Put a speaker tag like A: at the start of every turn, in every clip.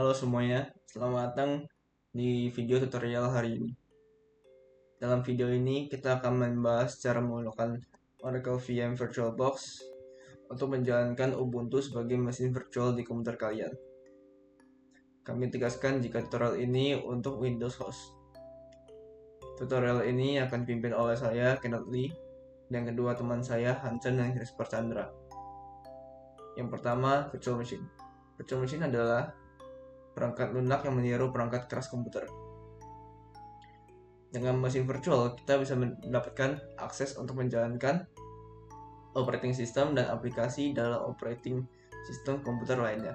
A: Halo semuanya, selamat datang di video tutorial hari ini. Dalam video ini kita akan membahas cara menggunakan Oracle VM VirtualBox untuk menjalankan Ubuntu sebagai mesin virtual di komputer kalian. Kami tegaskan jika tutorial ini untuk Windows host. Tutorial ini akan dipimpin oleh saya, Kenneth Lee, dan kedua teman saya, Hansen dan Christopher Chandra. Yang pertama, virtual machine. Virtual machine adalah perangkat lunak yang meniru perangkat keras komputer. Dengan mesin virtual, kita bisa mendapatkan akses untuk menjalankan operating system dan aplikasi dalam operating system komputer lainnya.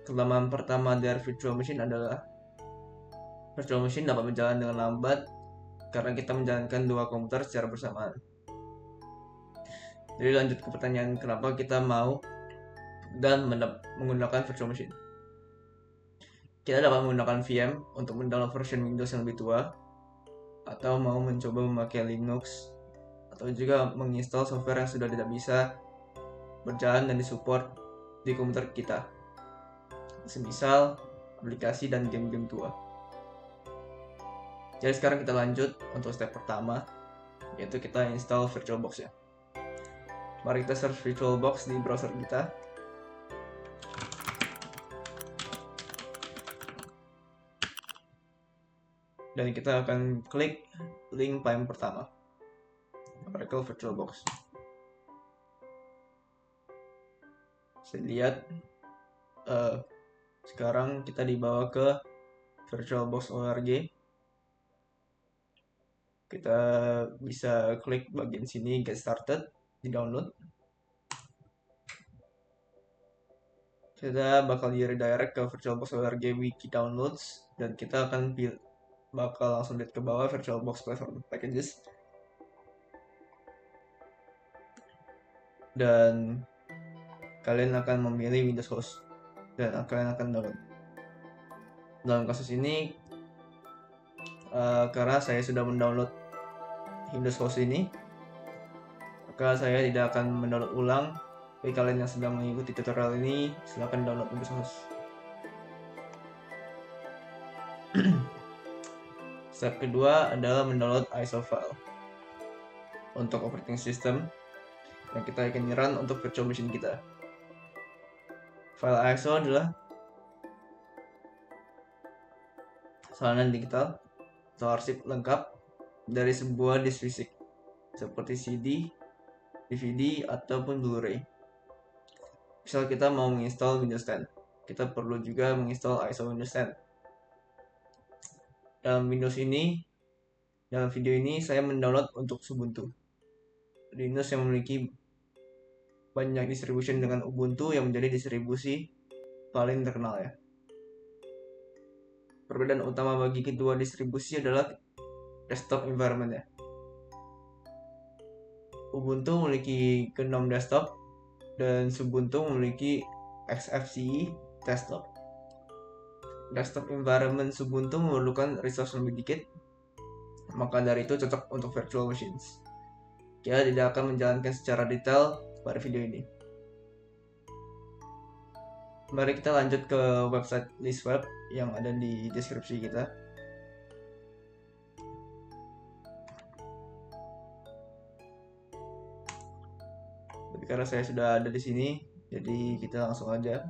A: Kelemahan pertama dari virtual machine adalah virtual machine dapat berjalan dengan lambat karena kita menjalankan dua komputer secara bersamaan. Jadi lanjut ke pertanyaan kenapa kita mau dan menggunakan virtual machine. Kita dapat menggunakan VM untuk mendownload version Windows yang lebih tua, atau mau mencoba memakai Linux, atau juga menginstal software yang sudah tidak bisa berjalan dan disupport di komputer kita, semisal aplikasi dan game-game tua. Jadi sekarang kita lanjut untuk step pertama, yaitu kita install VirtualBox ya. Mari kita search VirtualBox di browser kita. Dan kita akan klik link paling pertama, Oracle VirtualBox. Saya lihat sekarang kita dibawa ke virtualbox.org. Kita bisa klik bagian sini get started, di download. Kita bakal di redirect ke virtualbox.org wiki downloads, dan kita akan bakal langsung lihat ke bawah VirtualBox platform packages, dan kalian akan memilih Windows host dan kalian akan download. Dalam kasus ini karena saya sudah mendownload Windows host ini, maka saya tidak akan mendownload ulang. Bagi kalian yang sedang mengikuti tutorial ini, silahkan download Windows host. Step kedua adalah mendownload ISO file untuk operating system yang kita akan run untuk virtual machine kita. File ISO adalah salinan digital atau arsip lengkap dari sebuah disk fisik seperti CD, DVD, ataupun Blu-ray. Misal kita mau menginstal Windows 10, kita perlu juga menginstal ISO Windows 10. Dalam video ini saya mendownload untuk Ubuntu, Linux yang memiliki banyak distribution dengan Ubuntu yang menjadi distribusi paling terkenal ya. Perbedaan utama bagi kedua distribusi adalah desktop environment ya. Ubuntu memiliki GNOME desktop dan Ubuntu memiliki XFCE desktop. Desktop environment Ubuntu memerlukan resource lebih dikit, maka dari itu cocok untuk virtual machines. Kita tidak akan menjalankan secara detail pada video ini. Mari kita lanjut ke website list web yang ada di deskripsi kita. Tapi karena saya sudah ada di sini, jadi kita langsung aja.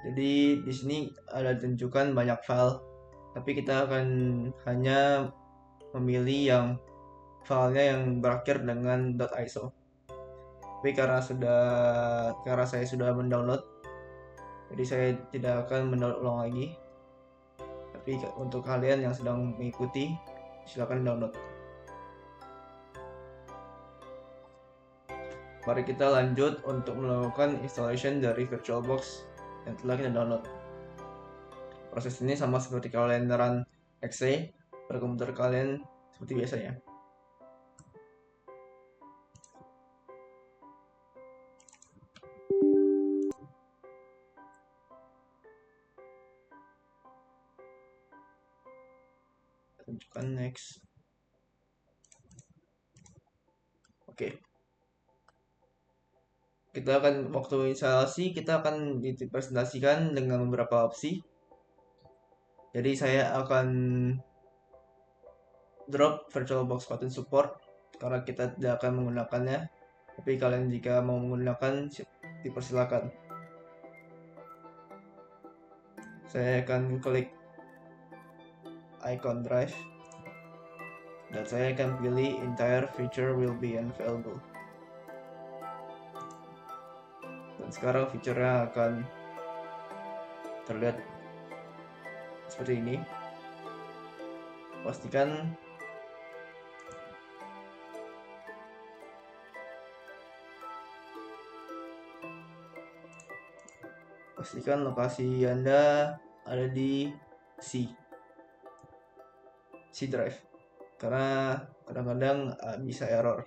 A: Jadi di sini ada tunjukkan banyak file, tapi kita akan hanya memilih yang filenya yang berakhir dengan .iso. Tapi karena saya sudah mendownload, jadi saya tidak akan mendownload ulang lagi. Tapi untuk kalian yang sedang mengikuti, silakan download. Mari kita lanjut untuk melakukan installation dari VirtualBox yang telah kita download. Proses ini sama seperti kalian run exe pada komputer kalian seperti biasanya. Tunjukkan next. Oke. kita akan waktu instalasi kita akan dipresentasikan dengan beberapa opsi. Jadi saya akan drop VirtualBox Pattern Support karena kita tidak akan menggunakannya. Tapi kalian jika mau menggunakan dipersilakan. Saya akan klik icon drive dan saya akan pilih entire feature will be available. Dan sekarang fiturnya akan terlihat seperti ini. Pastikan lokasi Anda ada di C drive karena kadang-kadang bisa error.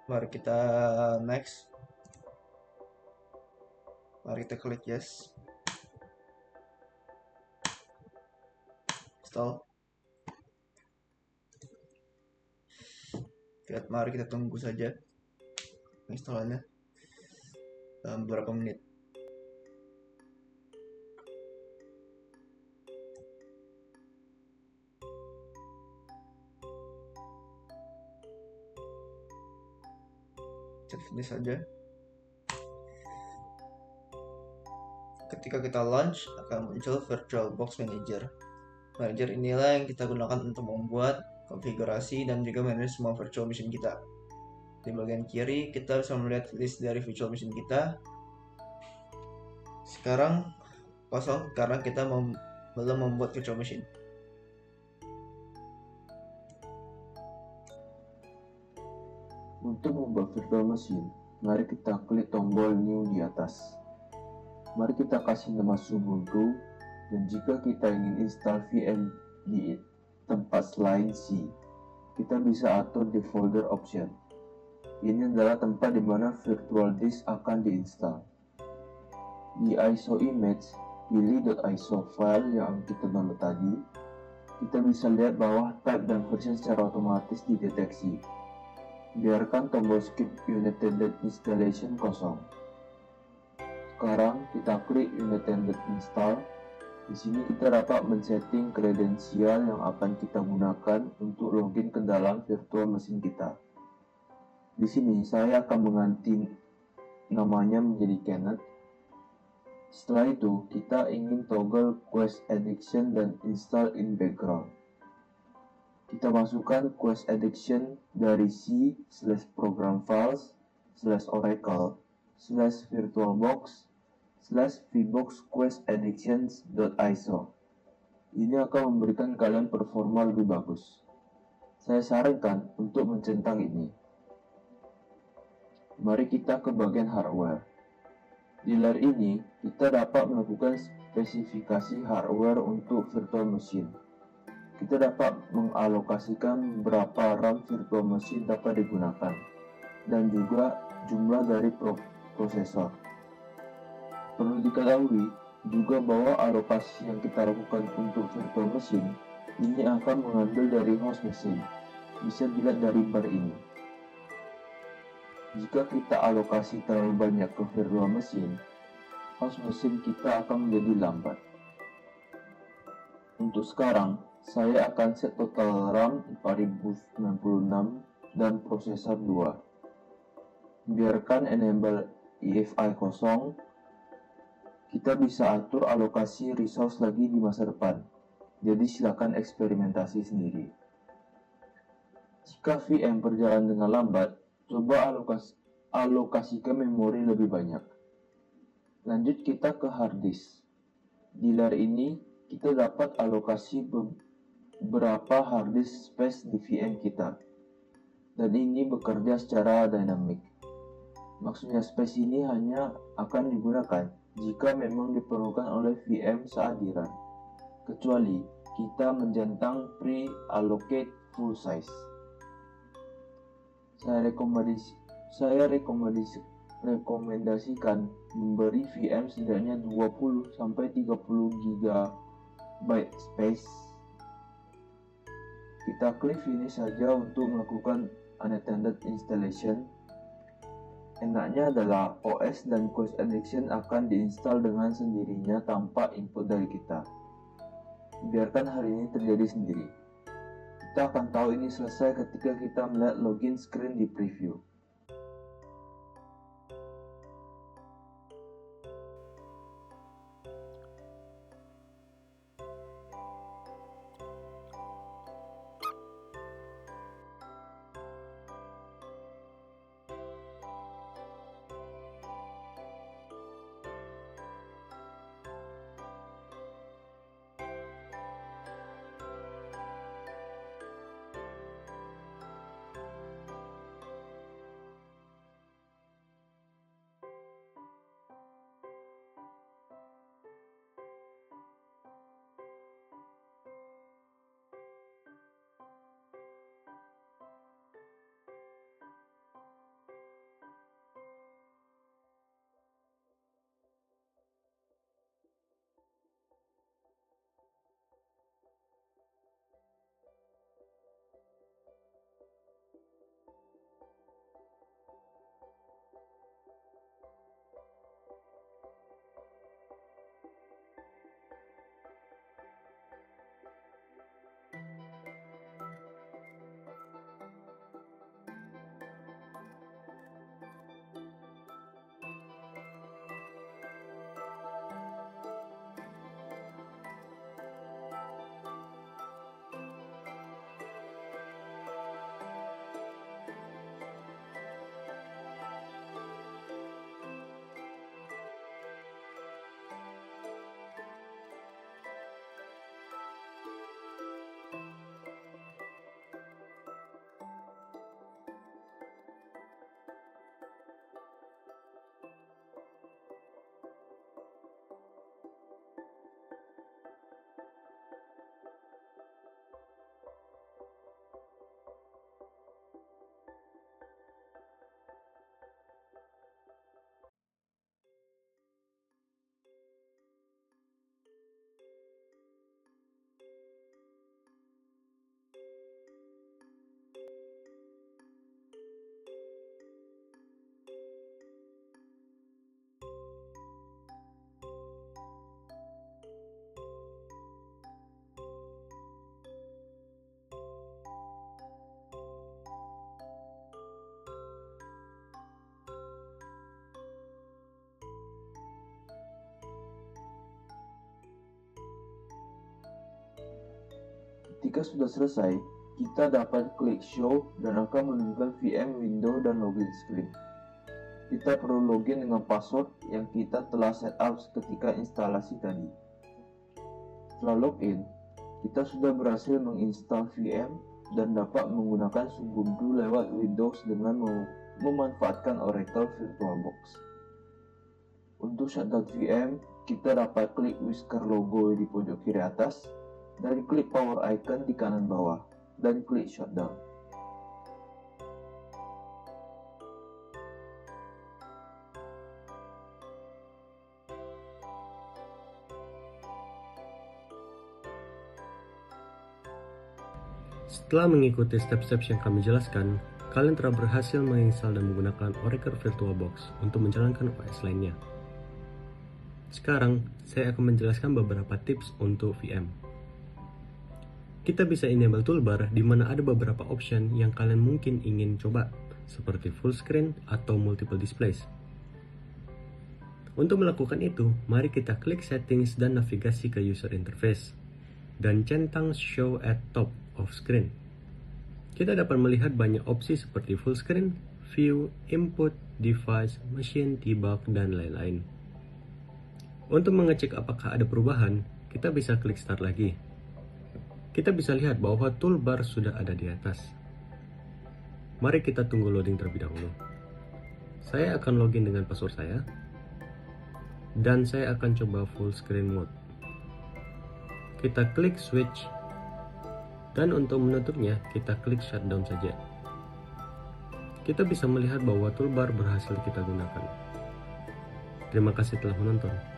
A: Mari kita next. Mari kita klik yes. Install. Mari kita tunggu saja installannya dalam beberapa menit. Finish saja. Ketika kita launch akan muncul VirtualBox Manager. Manager inilah yang kita gunakan untuk membuat konfigurasi dan juga manage semua virtual machine kita. Di bagian kiri kita bisa melihat list dari virtual machine kita. Sekarang kosong karena kita belum membuat virtual machine.
B: Untuk membuat virtual machine, mari kita klik tombol new di atas. Mari kita kasih nama Ubuntu, dan jika kita ingin install VM di tempat selain C, kita bisa atur di folder option. Ini adalah tempat di mana virtual disk akan diinstal. Di ISO image, pilih .iso file yang kita download tadi. Kita bisa lihat bahwa type dan version secara otomatis dideteksi. Biarkan tombol skip United Installation kosong. Sekarang kita klik United Install. Di sini kita dapat men-setting kredensial yang akan kita gunakan untuk login ke dalam virtual machine kita. Di sini saya akan mengganti namanya menjadi Kenneth. Setelah itu, kita ingin toggle Quest Addiction dan Install in Background. Kita masukkan Quest Addiction dari C/program files/oracle/virtualbox/vbox quest addictions.iso. Ini akan memberikan kalian performa lebih bagus. Saya sarankan untuk mencentang ini. Mari kita ke bagian hardware. Di layar ini, kita dapat melakukan spesifikasi hardware untuk virtual machine. Kita dapat mengalokasikan berapa RAM virtual machine dapat digunakan, dan juga jumlah dari prosesor. Perlu diketahui juga bahwa alokasi yang kita lakukan untuk virtual machine ini akan mengambil dari host machine. Bisa dilihat dari bar ini. Jika kita alokasi terlalu banyak ke virtual machine, host machine kita akan menjadi lambat. Untuk sekarang, saya akan set total RAM 4096 dan prosesor 2. Biarkan enable EFI kosong. Kita bisa atur alokasi resource lagi di masa depan. Jadi silakan eksperimentasi sendiri. Jika VM berjalan dengan lambat, coba alokasikan memori lebih banyak. Lanjut kita ke hard disk. Di layar ini kita dapat alokasi berapa hard disk space di VM kita, dan ini bekerja secara dynamic. Maksudnya space ini hanya akan digunakan jika memang diperlukan oleh VM saat di run, kecuali kita menjentang pre-allocate full size. Saya rekomendasikan memberi VM setidaknya 20-30 GB space. Kita klik finish saja untuk melakukan unattended installation. Enaknya adalah OS dan Quest Addiction akan diinstal dengan sendirinya tanpa input dari kita. Biarkan hal ini terjadi sendiri. Kita akan tahu ini selesai ketika kita melihat login screen di preview. Ketika sudah selesai, kita dapat klik Show dan akan menunjukkan VM window dan login screen. Kita perlu login dengan password yang kita telah setup ketika instalasi tadi. Setelah login, kita sudah berhasil menginstal VM dan dapat menggunakan Ubuntu lewat Windows dengan memanfaatkan Oracle VirtualBox. Untuk shutdown VM, kita dapat klik whisker logo di pojok kiri atas, dan klik power icon di kanan bawah, dan klik shutdown.
C: Setelah mengikuti step-step yang kami jelaskan, kalian telah berhasil menginstal dan menggunakan Oracle VirtualBox untuk menjalankan OS lainnya. Sekarang, saya akan menjelaskan beberapa tips untuk VM. Kita bisa enable toolbar di mana ada beberapa option yang kalian mungkin ingin coba, seperti full screen atau multiple displays. Untuk melakukan itu, mari kita klik settings dan navigasi ke user interface, dan centang show at top of screen. Kita dapat melihat banyak opsi seperti full screen, view, input, device, machine, debug, dan lain-lain. Untuk mengecek apakah ada perubahan, kita bisa klik start lagi. Kita bisa lihat bahwa toolbar sudah ada di atas. Mari kita tunggu loading terlebih dahulu. Saya akan login dengan password saya, dan saya akan coba full screen mode. Kita klik switch, dan untuk menutupnya kita klik shutdown saja. Kita bisa melihat bahwa toolbar berhasil kita gunakan. Terima kasih telah menonton.